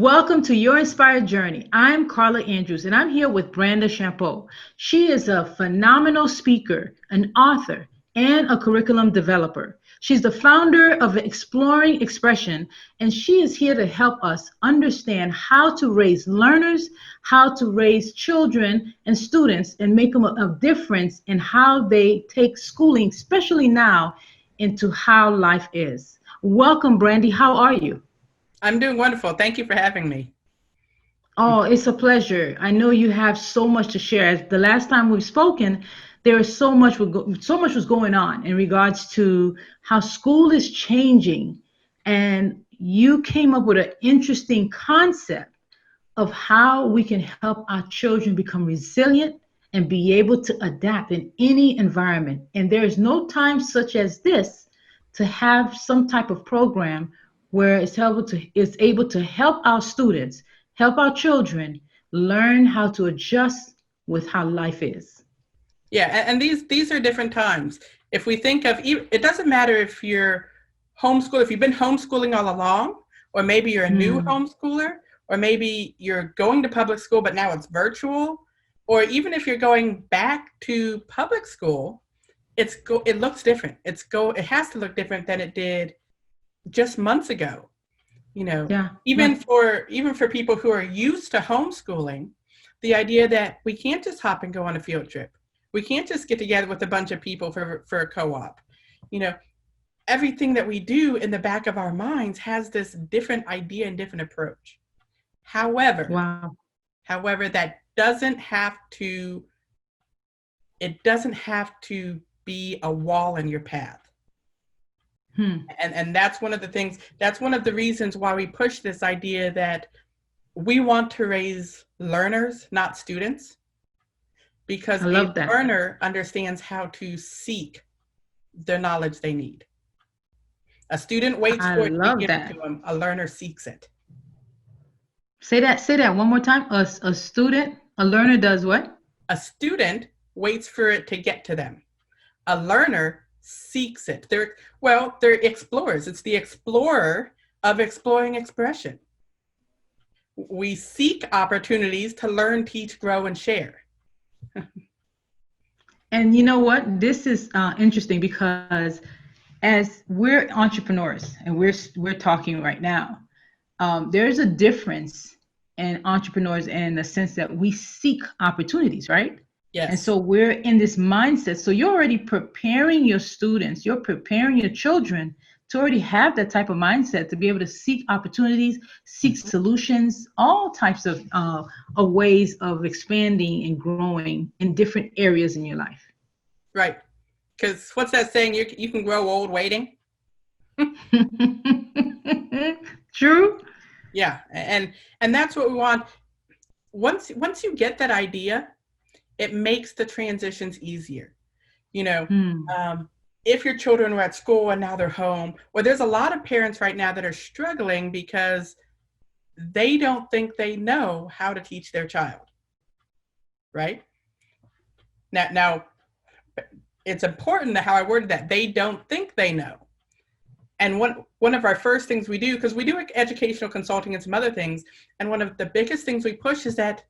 Welcome to Your Inspired Journey. I'm Carla Andrews, and I'm here with Brandy Champeau. She is a phenomenal speaker, an author, and a curriculum developer. She's the founder of Exploring Expression, and she is here to help us understand how to raise learners, how to raise children and students, and make them a difference in how they take schooling, especially now, into how life is. Welcome, Brandy. How are you? I'm doing wonderful. Thank you for having me. Oh, it's a pleasure. I know you have so much to share. As the last time we've spoken, there is so much was going on in regards to how school is changing, and you came up with an interesting concept of how we can help our children become resilient and be able to adapt in any environment. And there is no time such as this to have some type of program where it's able to help our students, help our children learn how to adjust with how life is. Yeah, and these are different times. If we think of, it doesn't matter if you're if you've been homeschooling all along, or maybe you're a new Hmm. homeschooler, or maybe you're going to public school, but now it's virtual, or even if you're going back to public school, it looks different. It has to look different than it did just months ago. You know, Yeah, even right. for people who are used to homeschooling, the idea that we can't just hop and go on a field trip. We can't just get together with a bunch of people for a co-op. You know, everything that we do in the back of our minds has this different idea and different approach. However, Wow. however, that doesn't have to it doesn't have to be a wall in your path. Hmm. And that's one of the things, that's one of the reasons why we push this idea that we want to raise learners, not students, because I a love that. learner understands how to seek the knowledge they need. A student waits I for it to be love given to that. them. A learner seeks it. Say that one more time. A student, a learner does what? A student waits for it to get to them. A learner seeks it. They're explorers. It's the explorer of exploring expression. We seek opportunities to learn, teach, grow, and share. And you know what? This is interesting because as we're entrepreneurs and we're talking right now, there's a difference in entrepreneurs in the sense that we seek opportunities, right? And Yes. so we're in this mindset. So you're already preparing your students, you're preparing your children to already have that type of mindset to be able to seek opportunities, seek Mhm. solutions, all types of ways of expanding and growing in different areas in your life. Right. Because what's that saying? You can grow old waiting. True. Yeah, and that's what we want. Once you get that idea, it makes the transitions easier. You know, Hmm. um, if your children were at school and now they're home, or there's a lot of parents right now that are struggling because they don't think they know how to teach their child. Right now, it's important that how I worded that they don't think they know. And one of our first things we do, because we do educational consulting and some other things, and one of the biggest things we push is that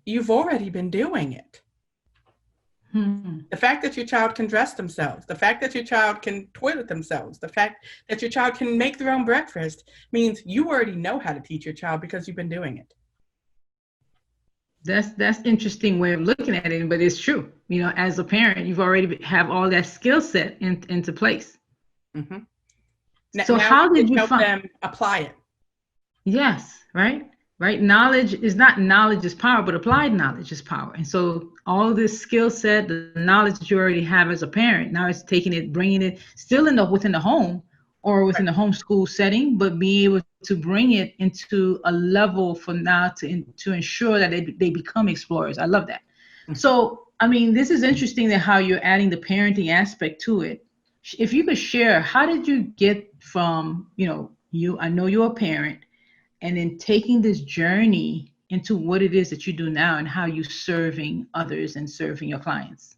you've already been doing it. Hmm. The fact that your child can dress themselves, the fact that your child can toilet themselves, the fact that your child can make their own breakfast means you already know how to teach your child because you've been doing it. That's interesting way of looking at it, but it's true. You know, as a parent, you've already have all that skill set into place. Mm-hmm. So Now how we did can you help find? them apply it. Yes, right? Right. Knowledge is not knowledge is power, but applied knowledge is power. And so all this skill set, the knowledge that you already have as a parent, now it's taking it, bringing it still in the within the home or within Right. the homeschool setting, but being able to bring it into a level for now to ensure that they become explorers. I love that. Mm-hmm. So, I mean, this is interesting that how you're adding the parenting aspect to it. If you could share, how did you get from, I know you're a parent and then taking this journey into what it is that you do now and how you serving others and serving your clients.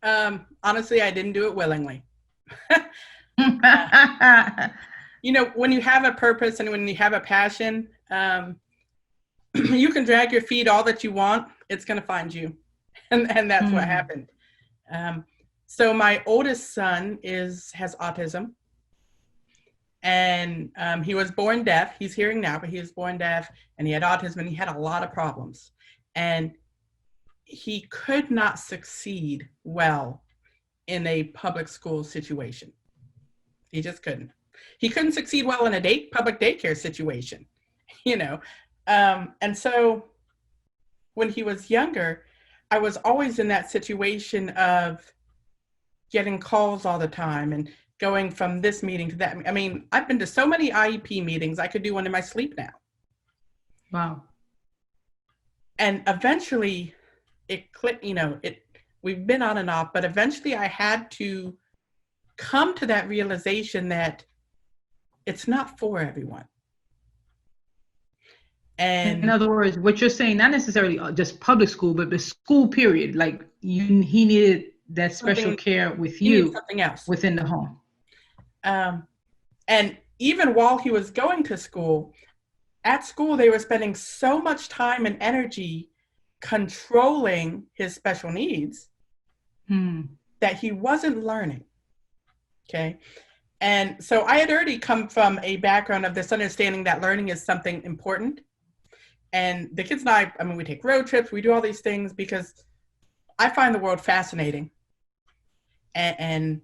Honestly, I didn't do it willingly. You know, when you have a purpose and when you have a passion, Um, you can drag your feet all that you want, it's going to find you. And that's what happened. Um, so my oldest son has autism, and he was born deaf. He's hearing now, but he was born deaf, and he had autism, and he had a lot of problems. And he could not succeed well in a public school situation. He just couldn't. He couldn't succeed well in a public daycare situation, you know. And so when he was younger, I was always in that situation of getting calls all the time and going from this meeting to that. I mean, I've been to so many IEP meetings, I could do one in my sleep now. Wow. And eventually it clicked, we've been on and off, but eventually I had to come to that realization that it's not for everyone. And in other words, what you're saying, not necessarily just public school, but the school period, like he needed that special care with you something else within the home. And even while he was going to school, at school, they were spending so much time and energy controlling his special needs that he wasn't learning. Okay. And so I had already come from a background of this understanding that learning is something important. And the kids and I mean, we take road trips, we do all these things because I find the world fascinating. And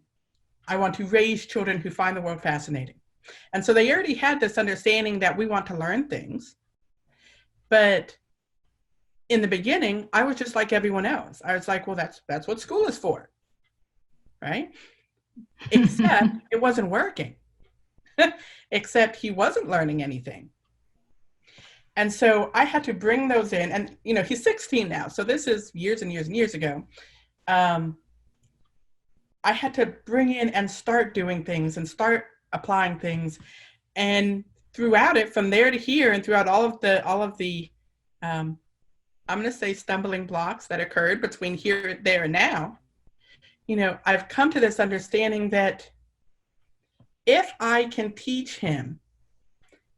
I want to raise children who find the world fascinating. And so they already had this understanding that we want to learn things. But in the beginning, I was just like everyone else. I was like, well, that's what school is for, right? Except it wasn't working. Except he wasn't learning anything. And so I had to bring those in. And, he's 16 now. So this is years and years and years ago. I had to bring in and start doing things and start applying things. And throughout it, from there to here, and throughout all of the I'm going to say stumbling blocks that occurred between here, there, and now, I've come to this understanding that if I can teach him,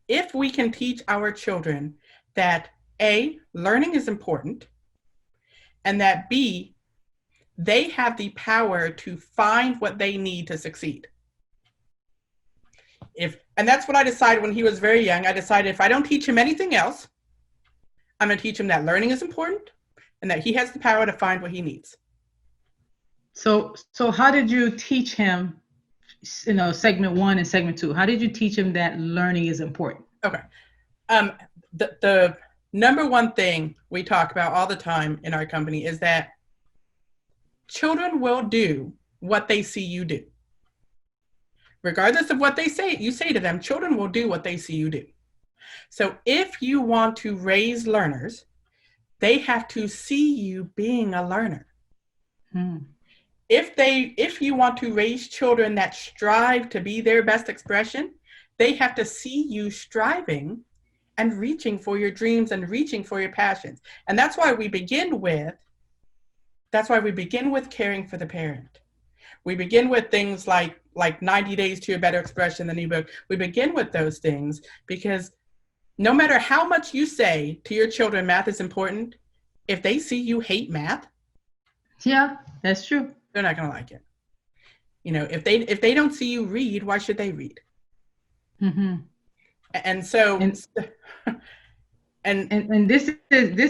if we can teach our children that A, learning is important, and that B, they have the power to find what they need to succeed. And that's what I decided when he was very young. I decided if I don't teach him anything else, I'm going to teach him that learning is important and that he has the power to find what he needs. So how did you teach him, segment 1 and segment 2? How did you teach him that learning is important? Okay. The number one thing we talk about all the time in our company is that children will do what they see you do. Regardless of what you say to them, children will do what they see you do. So if you want to raise learners, they have to see you being a learner. If you want to raise children that strive to be their best expression, they have to see you striving and reaching for your dreams and reaching for your passions. And that's why we begin with caring for the parent. We begin with things like 90 Days to Your Better Expression, the new book. We begin with those things because no matter how much you say to your children math is important, if they see you hate math, yeah, that's true, they're not going to like it. If they don't see you read, why should they read? And so and this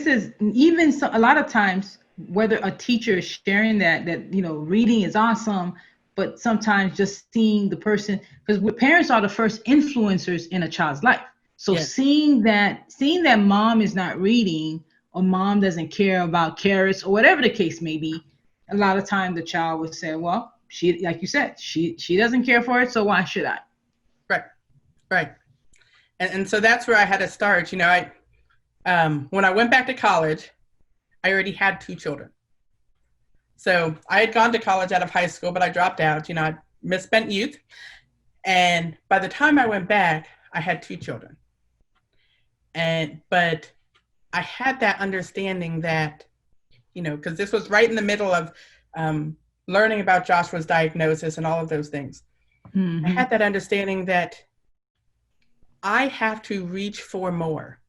is even a lot of times, whether a teacher is sharing that reading is awesome, but sometimes just seeing the person, because parents are the first influencers in a child's life. So yes. seeing that mom is not reading, or mom doesn't care about carrots, or whatever the case may be, a lot of time the child would say, well, she, like you said, she doesn't care for it, so why should I? Right. And so that's where I had to start. When I went back to college, I already had 2 children. So I had gone to college out of high school, but I dropped out. I misspent youth. And by the time I went back, I had 2 children. But I had that understanding that, because this was right in the middle of learning about Joshua's diagnosis and all of those things. I had that understanding that I have to reach for more.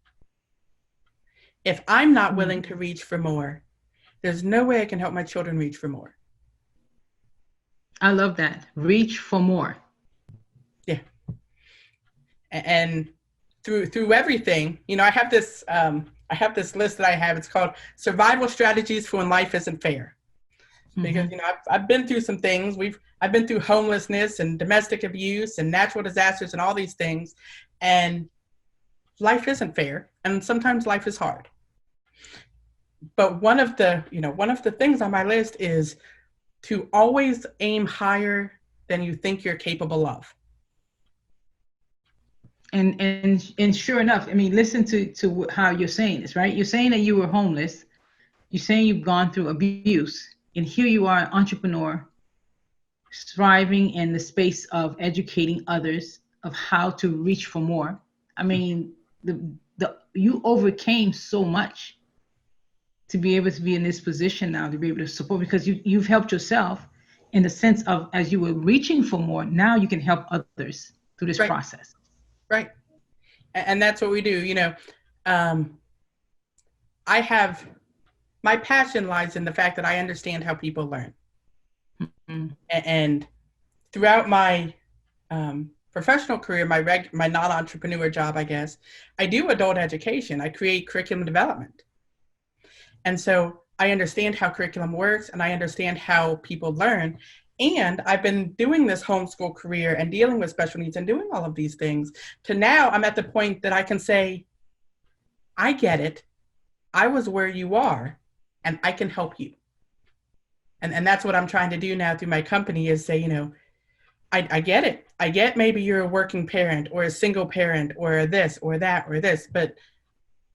If I'm not Mm. willing to reach for more, there's no way I can help my children reach for more. I love that. Reach for more. Yeah. And through everything, I have this list that I have. It's called Survival Strategies for When Life Isn't Fair. Because Hmm. I've been through some things. I've been through homelessness and domestic abuse and natural disasters and all these things, and life isn't fair, and sometimes life is hard. But one of the things on my list is to always aim higher than you think you're capable of. And sure enough, I mean, listen to how you're saying this, right? You're saying that you were homeless. You're saying you've gone through abuse, and here you are, an entrepreneur, striving in the space of educating others of how to reach for more. I mean, the you overcame so much to be able to be in this position now to be able to support because you've helped yourself in the sense of as you were reaching for more, now you can help others through this Right, process. right, and that's what we do. Um, I have my passion lies in the fact that I understand how people learn, Mm-hmm. and throughout my professional career, my non-entrepreneur job, I guess, I do adult education. I create curriculum development. And so I understand how curriculum works and I understand how people learn. And I've been doing this homeschool career and dealing with special needs and doing all of these things to now I'm at the point that I can say, I get it. I was where you are and I can help you. And that's what I'm trying to do now through my company is say, I get it. I get maybe you're a working parent or a single parent or this or that or this, but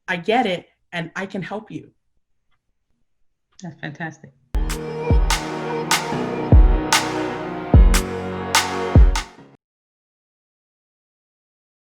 I get it and I can help you. That's fantastic.